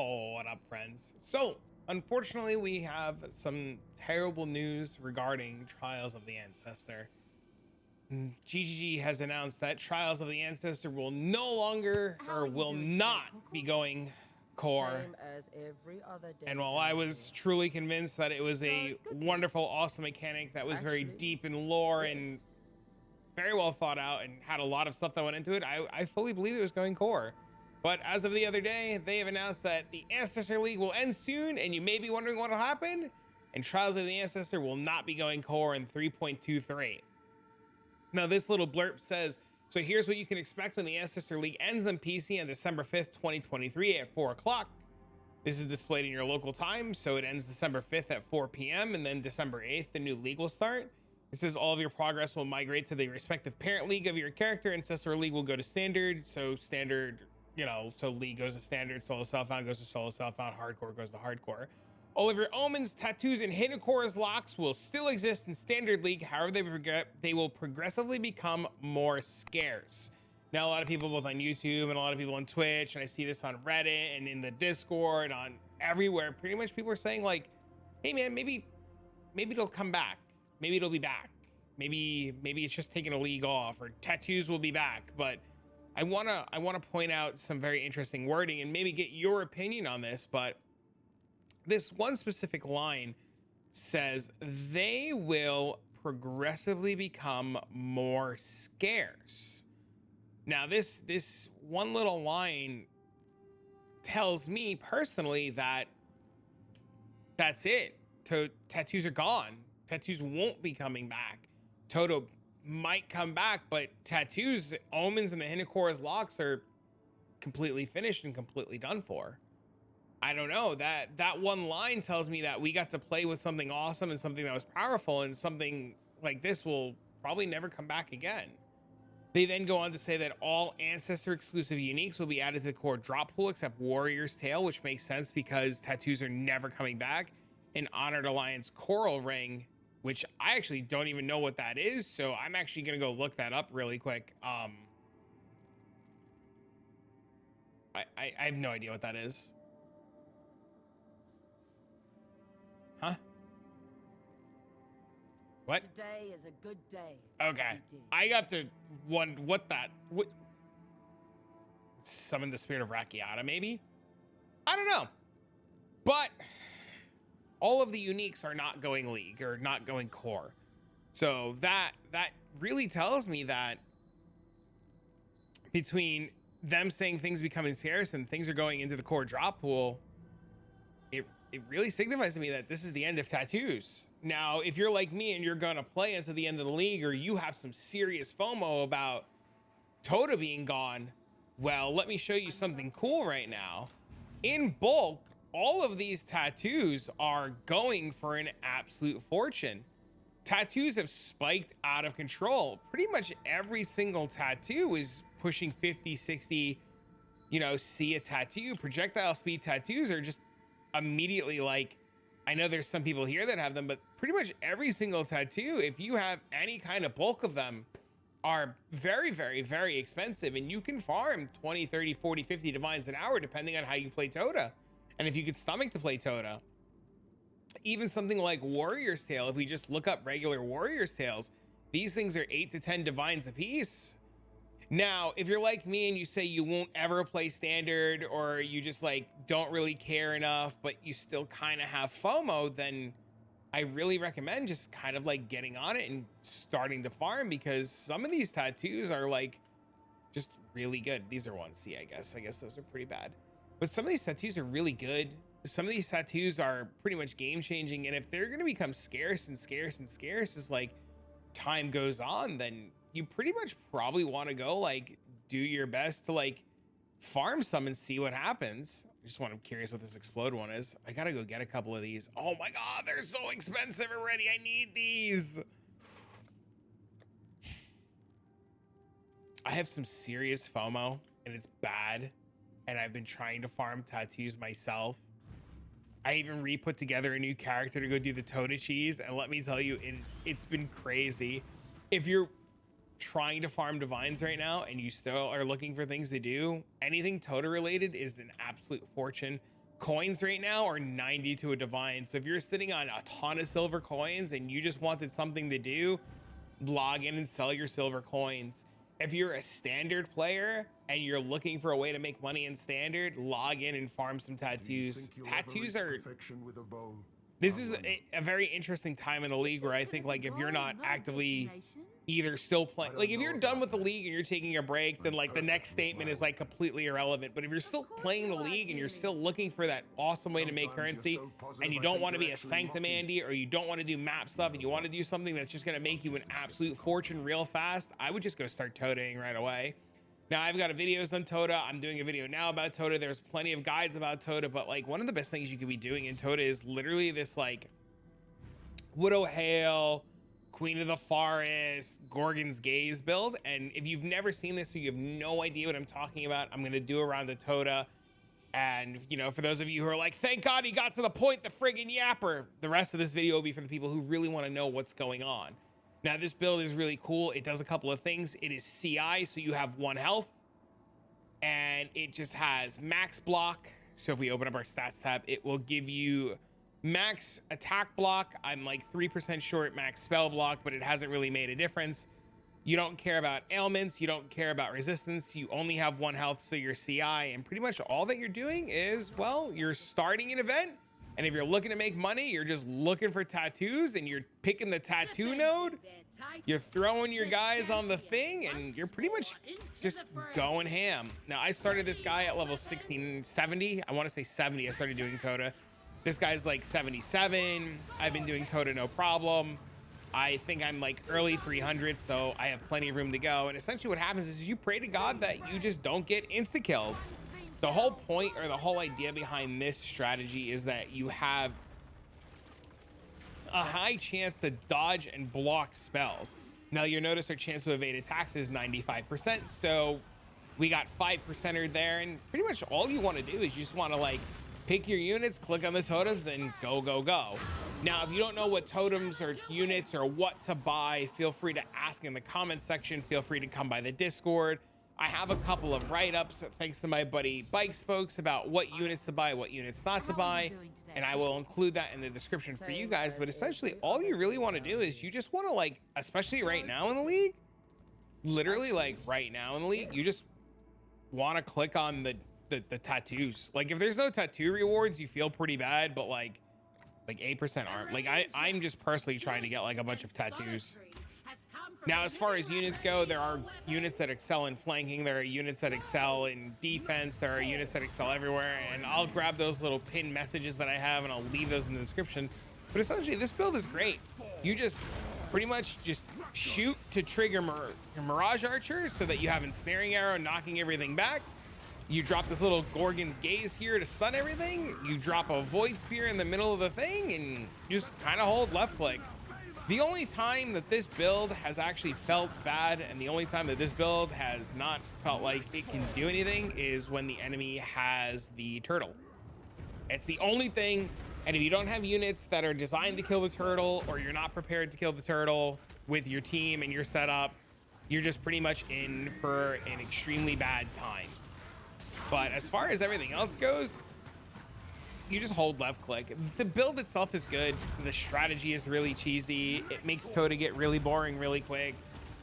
Oh, what up, friends? So, unfortunately, we have some terrible news regarding Trials of the Ancestor. GGG has announced that Trials of the Ancestor will no longer, or will not be going core. Same as every other day. And while I was truly convinced that it was a wonderful, awesome mechanic that was very deep in lore and very well thought out and had a lot of stuff that went into it, I fully believe it was going core. But as of the other day, they have announced that the Ancestor League will end soon, and you may be wondering what will happen. And Trials of the Ancestor will not be going core in 3.23. Now, this little blurb says, so here's what you can expect when the Ancestor League ends on PC on December 5th, 2023 at 4 o'clock. This is displayed in your local time, so it ends December 5th at 4 p.m. and then December 8th, the new league will start. It says all of your progress will migrate to the respective parent league of your character. Ancestor League will go to standard, so standard, you know, so league goes to standard, solo self-found goes to solo self-found, hardcore goes to hardcore. All of your omens, tattoos, and hidden chorus locks will still exist in standard league. However, they will progressively become more scarce. Now, a lot of people both on YouTube and a lot of people on Twitch, and I see this on Reddit and in the Discord, on everywhere, pretty much people are saying like, hey man, maybe it'll come back. Maybe it'll be back. Maybe it's just taking a league off, or tattoos will be back. But I wanna point out some very interesting wording and maybe get your opinion on this. But this one specific line says they will progressively become more scarce. Now, this one little line tells me personally that that's it. Tattoos are gone. Tattoos won't be coming back. TOTA might come back, but tattoos, omens, and the Hinokora's locks are completely finished and completely done for. I don't know, that one line tells me that we got to play with something awesome and something that was powerful, and something like this will probably never come back again. They then go on to say that all Ancestor exclusive uniques will be added to the core drop pool except Warrior's Tale, which makes sense because tattoos are never coming back, and Honored Alliance Coral Ring, which I actually don't even know what that is, so I'm actually gonna go look that up really quick. I have no idea what that is. Huh? What? Today is a good day. Okay. I have to wonder what summon the spirit of Rakiata, maybe? I don't know. But all of the uniques are not going league or not going core. So that really tells me that between them saying things becoming scarce and things are going into the core drop pool, it really signifies to me that this is the end of tattoos. Now, if you're like me and you're gonna play into the end of the league, or you have some serious FOMO about TOTA being gone, well, let me show you something cool right now. In bulk, all of these tattoos are going for an absolute fortune. Tattoos have spiked out of control. Pretty much every single tattoo is pushing 50, 60, you know, see a tattoo. Projectile speed tattoos are just immediately like, I know there's some people here that have them, but pretty much every single tattoo, if you have any kind of bulk of them, are very, very, very expensive. And you can farm 20, 30, 40, 50 divines an hour, depending on how you play TOTA. And if you could stomach to play TOTA, even something like Warrior's Tale, if we just look up regular Warrior's Tales, these things are 8 to 10 divines a piece. Now, if you're like me and you say you won't ever play standard, or you just like don't really care enough, but you still kind of have FOMO, then I really recommend just kind of like getting on it and starting to farm, because some of these tattoos are like just really good. These are 1C, I guess those are pretty bad, but some of these tattoos are really good. Some of these tattoos are pretty much game changing, and if they're going to become scarce and scarce and scarce as like time goes on, then you pretty much probably want to go like do your best to like farm some and see what happens. I just want, I'm curious what this explode one is. I gotta go get a couple of these. Oh my god, they're so expensive already. I need these. I have some serious FOMO and it's bad, and I've been trying to farm tattoos myself. I even re-put together a new character to go do the TOTA cheese, and let me tell you, it's been crazy. If you're trying to farm divines right now and you still are looking for things to do, anything TOTA related is an absolute fortune. coins right now are 90 to a divine. So if you're sitting on a ton of silver coins and you just wanted something to do, log in and sell your silver coins. If you're a standard player and you're looking for a way to make money in standard, log in and farm some tattoos. Tattoos are, this is a very interesting time in the league where I think like if you're not actively either still playing, like if you're done with the league and you're taking a break, then like the next statement is like completely irrelevant. But if you're still playing the league and you're still looking for that awesome way to make currency and you don't want to be a sanctum Andy, or you don't want to do map stuff and you want to do something that's just going to make you an absolute fortune real fast, I would just go start totaing right away. Now I've got videos on TOTA. I'm doing a video now about TOTA. There's plenty of guides about TOTA, but like one of the best things you could be doing in TOTA is literally this like Widow Hail, Queen of the Forest, Gorgon's Gaze build. And if you've never seen this, so you have no idea what I'm talking about, I'm going to do around the TOTA. And, you know, for those of you who are like, thank God he got to the point, the friggin' yapper, the rest of this video will be for the people who really want to know what's going on. Now, this build is really cool. It does a couple of things. It is CI, so you have 1 health. And it just has max block. So if we open up our stats tab, it will give you max attack block. I'm like 3% short max spell block, but it hasn't really made a difference. You don't care about ailments. You don't care about resistance. You only have 1 health, so you're CI. And pretty much all that you're doing is, well, you're starting an event. And if you're looking to make money, you're just looking for tattoos and you're picking the tattoo node. You're throwing your guys on the thing and you're pretty much just going ham. Now, I started this guy at level 16, 70. I want to say 70. I started doing TOTA. This guy's like 77. I've been doing TOTA no problem. I think I'm like early 300, so I have plenty of room to go. And essentially what happens is you pray to God that you just don't get insta-killed. The whole point, or the whole idea behind this strategy, is that you have a high chance to dodge and block spells. Now you'll notice our chance to evade attacks is 95%, so we got 5%er there, and pretty much all you want to do is you just want to like pick your units, click on the totems, and go, go, go. Now, if you don't know what totems or units or what to buy, feel free to ask in the comment section. Feel free to come by the Discord. I have a couple of write-ups, thanks to my buddy Bike Spokes, about what units to buy, what units not to buy, and I will include that in the description for you guys. But essentially, all you really want to do is you just want to, like, especially right now in the league, literally, like, right now in the league, you just want to click on the tattoos. Like, if there's no tattoo rewards, you feel pretty bad, but, like 8% aren't. Like, I'm just personally trying to get, like, a bunch of tattoos. Now, as far as units go, there are units that excel in flanking. There are units that excel in defense. There are units that excel everywhere. And I'll grab those little pinned messages that I have and I'll leave those in the description. But essentially, this build is great. You just pretty much just shoot to trigger your Mirage Archer so that you have ensnaring arrow knocking everything back. You drop this little Gorgon's Gaze here to stun everything. You drop a Void Spear in the middle of the thing and just kind of hold left click. The only time that this build has actually felt bad and the only time that this build has not felt like it can do anything is when the enemy has the turtle. It's the only thing. And if you don't have units that are designed to kill the turtle, or you're not prepared to kill the turtle with your team and your setup, you're just pretty much in for an extremely bad time. But as far as everything else goes, you just hold left click. The build itself is good. The strategy is really cheesy. It makes TOTA get really boring really quick.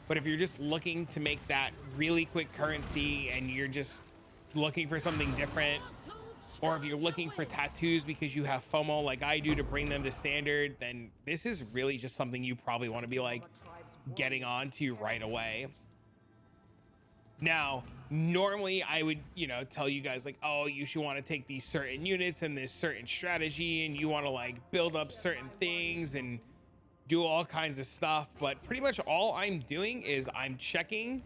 But if you're just looking to make that really quick currency and you're just looking for something different, or if you're looking for tattoos because you have FOMO like I do to bring them to standard, then this is really just something you probably want to be like getting onto right away. Now, normally I would, you know, tell you guys like, oh, you should want to take these certain units and this certain strategy and you want to like build up certain things and do all kinds of stuff. But pretty much all I'm doing is I'm checking.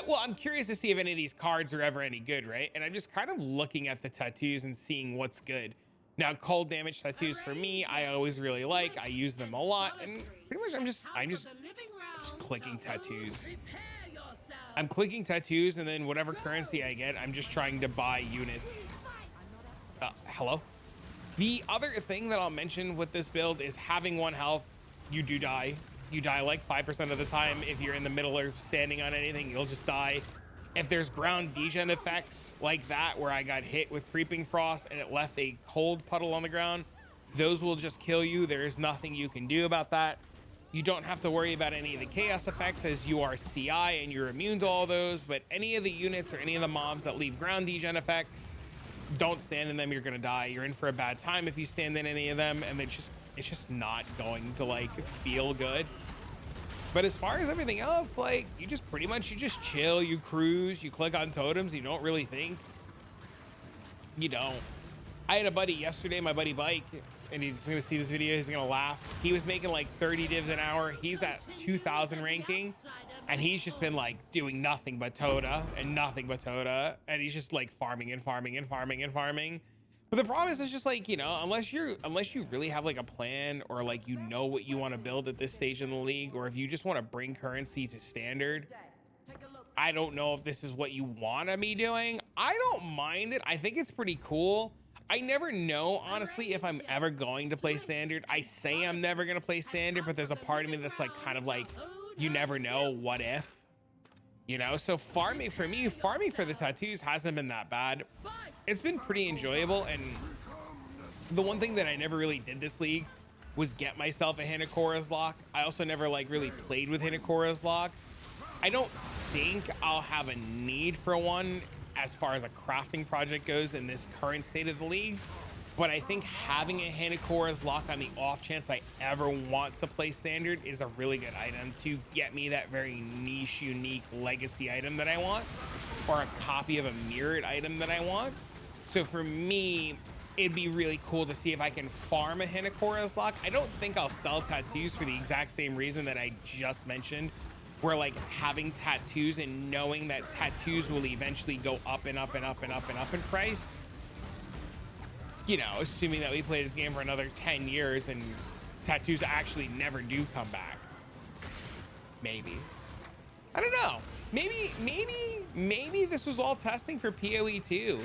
Well, I'm curious to see if any of these cards are ever any good, right? And I'm just kind of looking at the tattoos and seeing what's good. Now, cold damage tattoos for me, I always really like. I use them a lot, and pretty much I'm just clicking tattoos. I'm clicking tattoos, and then whatever currency I get, I'm just trying to buy units. Hello? The other thing that I'll mention with this build is having 1 health, you do die. You die like 5% of the time. If you're in the middle or standing on anything, you'll just die. If there's ground degen effects like that, where I got hit with creeping frost and it left a cold puddle on the ground, those will just kill you. There is nothing you can do about that. You don't have to worry about any of the chaos effects, as you are CI and you're immune to all those, but any of the units or any of the mobs that leave ground degen effects, don't stand in them. You're gonna die. You're in for a bad time if you stand in any of them, and it's just not going to like feel good. But as far as everything else, like, you just chill, you cruise, you click on totems, you don't really think. You don't. I had a buddy yesterday, my buddy Bike, and he's gonna see this video, he's gonna laugh. He was making like 30 divs an hour. He's at 2000 ranking, and he's just been like doing nothing but TOTA and nothing but TOTA, and he's just like farming and farming and farming and farming. But the problem is, it's just like, you know, unless you really have like a plan, or like, you know what you want to build at this stage in the league, or if you just want to bring currency to standard, I don't know if this is what you want to be doing. I don't mind it. I think it's pretty cool. I never know, honestly, if I'm ever going to play standard. I say I'm never going to play standard, but there's a part of me that's like, kind of like, you never know, what if? You know, so farming for me, farming for the tattoos hasn't been that bad. It's been pretty enjoyable, and the one thing that I never really did this league was get myself a Hinakora's lock. I also never like really played with Hinakora's locks. I don't think I'll have a need for one as far as a crafting project goes in this current state of the league, but I think having a Hinakora's lock on the off chance I ever want to play standard is a really good item to get me that very niche, unique legacy item that I want, or a copy of a mirrored item that I want. So for me, it'd be really cool to see if I can farm a Hinakora's lock. I don't think I'll sell tattoos for the exact same reason that I just mentioned, where like having tattoos and knowing that tattoos will eventually go up and up and up and up and up in price. You know, assuming that we play this game for another 10 years and tattoos actually never do come back. Maybe. I don't know. Maybe this was all testing for POE 2.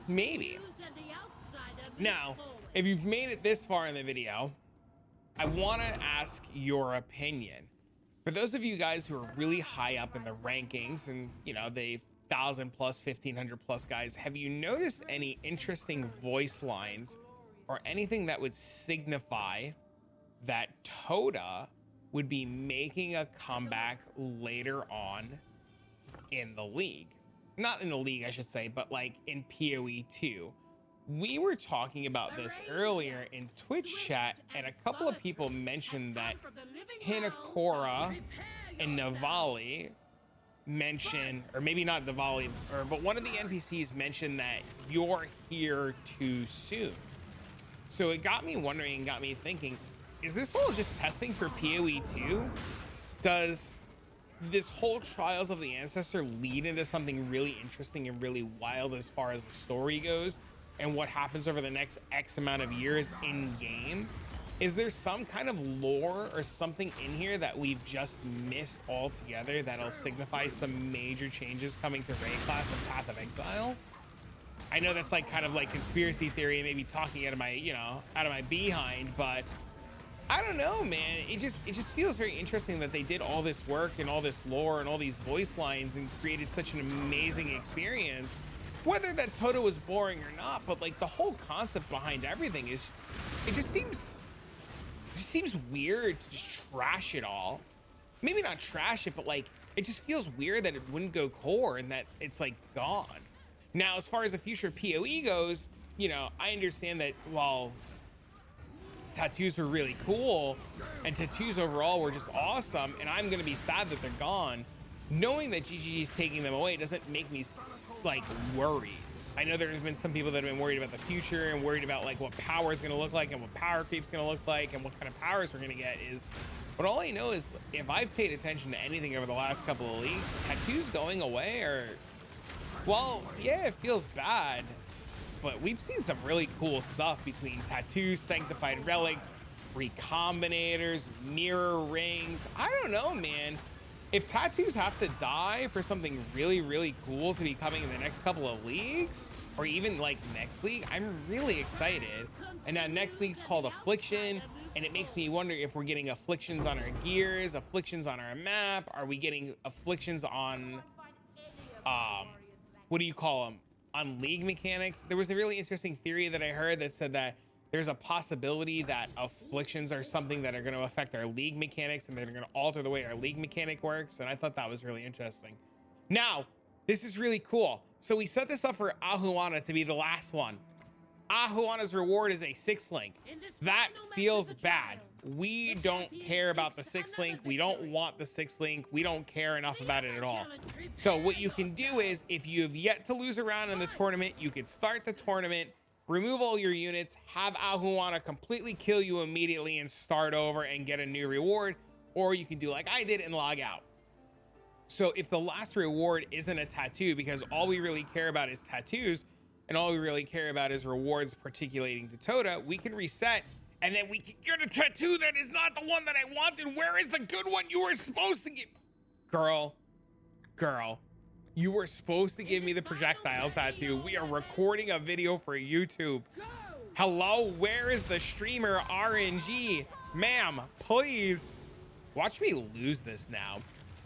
Maybe. Now, if you've made it this far in the video, I want to ask your opinion. For those of you guys who are really high up in the rankings and, you know, the 1,000 plus, 1,500 plus guys, have you noticed any interesting voice lines or anything that would signify that TOTA would be making a comeback later on in the league? Not in the league, I should say, but like in POE 2. We were talking about this earlier in Twitch chat, and a couple of people mentioned that Hinakora and Navali mentioned, or maybe not Navali, but one of the NPCs mentioned that you're here too soon. So it got me wondering, got me thinking, is this all just testing for POE 2? Does this whole Trials of the Ancestor lead into something really interesting and really wild as far as the story goes and what happens over the next X amount of years in game? Is there some kind of lore or something in here that we've just missed altogether that'll signify some major changes coming to Raid Class and Path of Exile? I know that's like kind of like conspiracy theory, maybe talking out of my, you know, out of my behind, but I don't know, man. It just feels very interesting that they did all this work and all this lore and all these voice lines and created such an amazing experience. Whether that TOTA was boring or not, but like the whole concept behind everything is, it just seems weird to just trash it all. Maybe not trash it, but like it just feels weird that it wouldn't go core and that it's like gone. Now, as far as the future of POE goes, you know, I understand that while tattoos were really cool and tattoos overall were just awesome, and I'm gonna be sad that they're gone, knowing that GGG is taking them away doesn't make me like worried. I know there's been some people that have been worried about the future and worried about like what power is going to look like and what power creep's going to look like and what kind of powers we're going to get is, but all I know is if I've paid attention to anything over the last couple of leagues, tattoos going away are, well, yeah, it feels bad, but we've seen some really cool stuff between tattoos, sanctified relics, recombinators, mirror rings. I don't know, man. If tattoos have to die for something really, really cool to be coming in the next couple of leagues, or even like next league, I'm really excited. And now next league's called Affliction, and it makes me wonder if we're getting afflictions on our gears, afflictions on our map. Are we getting afflictions on what do you call them, on league mechanics. There was a really interesting theory that I heard that said that there's a possibility that afflictions are something that are going to affect our league mechanics and they're going to alter the way our league mechanic works. And I thought that was really interesting. Now, this is really cool. So we set this up for Ahuana to be the last one. Ahuana's reward is a 6 link. That feels bad. We don't care about the 6 link. We don't want the 6 link. We don't care enough about it at all. So what you can do is, if you have yet to lose a round in the tournament, you can start the tournament, remove all your units, have Ahuana completely kill you immediately and start over and get a new reward. Or you can do like I did and log out. So if the last reward isn't a tattoo, because all we really care about is tattoos, and all we really care about is rewards particulating to TOTA, we can reset, and then we can get a tattoo that is not the one that I wanted. Where is the good one you were supposed to give? Girl, you were supposed to give me the projectile tattoo. We are recording a video for YouTube. Hello, where is the streamer RNG? Ma'am, please. Watch me lose this now.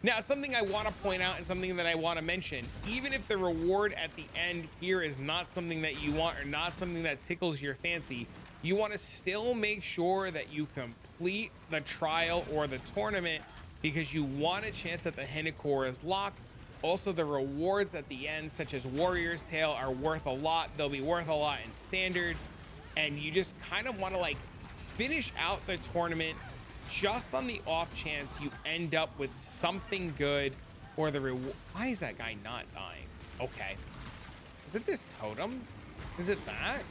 Now, something I want to point out and something that I want to mention, even if the reward at the end here is not something that you want or not something that tickles your fancy, you want to still make sure that you complete the trial or the tournament because you want a chance at the Hinakora's lock. Also, the rewards at the end, such as Warrior's Tale, are worth a lot. They'll be worth a lot in standard. And you just kind of want to like finish out the tournament just on the off chance you end up with something good or the reward. Why is that guy not dying? Okay. Is it this totem? Is it that?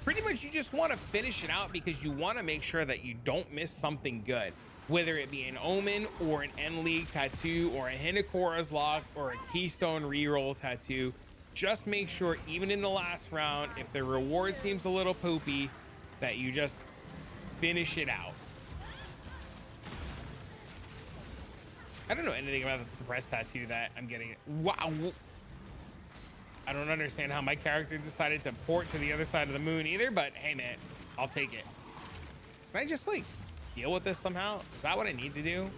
Pretty much you just want to finish it out because you want to make sure that you don't miss something good, whether it be an omen or an end league tattoo or a Hinakora's lock or a keystone reroll tattoo. Just make sure, even in the last round, if the reward seems a little poopy, that you just finish it out. I don't know anything about the suppressed tattoo that I'm getting. Wow. I don't understand how my character decided to port to the other side of the moon either, but hey man, I'll take it. Can I just like deal with this somehow? Is that what I need to do?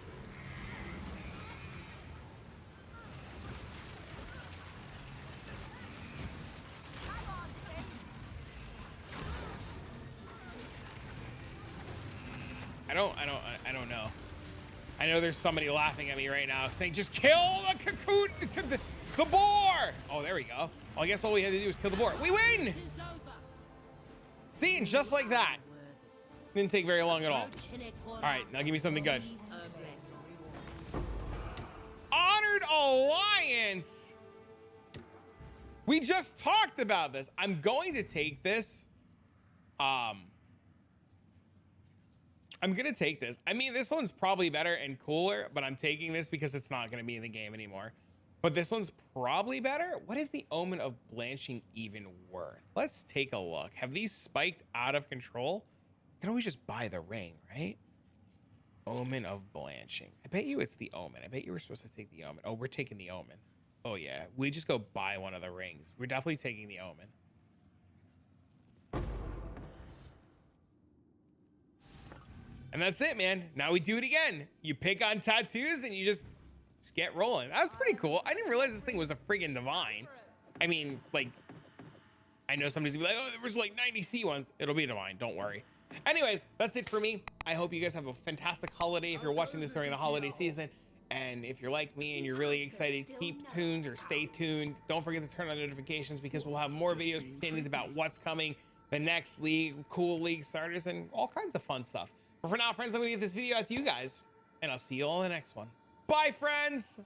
I don't know. I know there's somebody laughing at me right now saying, just kill the cocoon, the boar. Oh, there we go. Well, I guess all we had to do was kill the boar. We win. See, and just like that. Didn't take very long at all. All right, now give me something good. Honored Alliance. We just talked about this. I'm going to take this. I'm gonna take this. I mean, this one's probably better and cooler, but I'm taking this because it's not gonna be in the game anymore. But this one's probably better. What is the Omen of Blanching even worth? Let's take a look. Have these spiked out of control? You can always just buy the ring, right? Omen of Blanching. I bet you it's the Omen. I bet you were supposed to take the Omen. Oh, we're taking the Omen. Oh yeah, we just go buy one of the rings. We're definitely taking the Omen. And that's it, man. Now we do it again. You pick on tattoos and you just get rolling. That's pretty cool. I didn't realize this thing was a friggin' divine. I mean, like, I know somebody's gonna be like, oh, there was like 90 C ones. It'll be divine, don't worry. Anyways, that's it for me. I hope you guys have a fantastic holiday if you're watching this during the holiday season. And if you're like me and you're really excited, keep tuned or stay tuned. Don't forget to turn on notifications because we'll have more videos pertaining about what's coming, the next league, cool league starters, and all kinds of fun stuff. But for now, friends, I'm gonna get this video out to you guys, and I'll see you all in the next one. Bye, friends.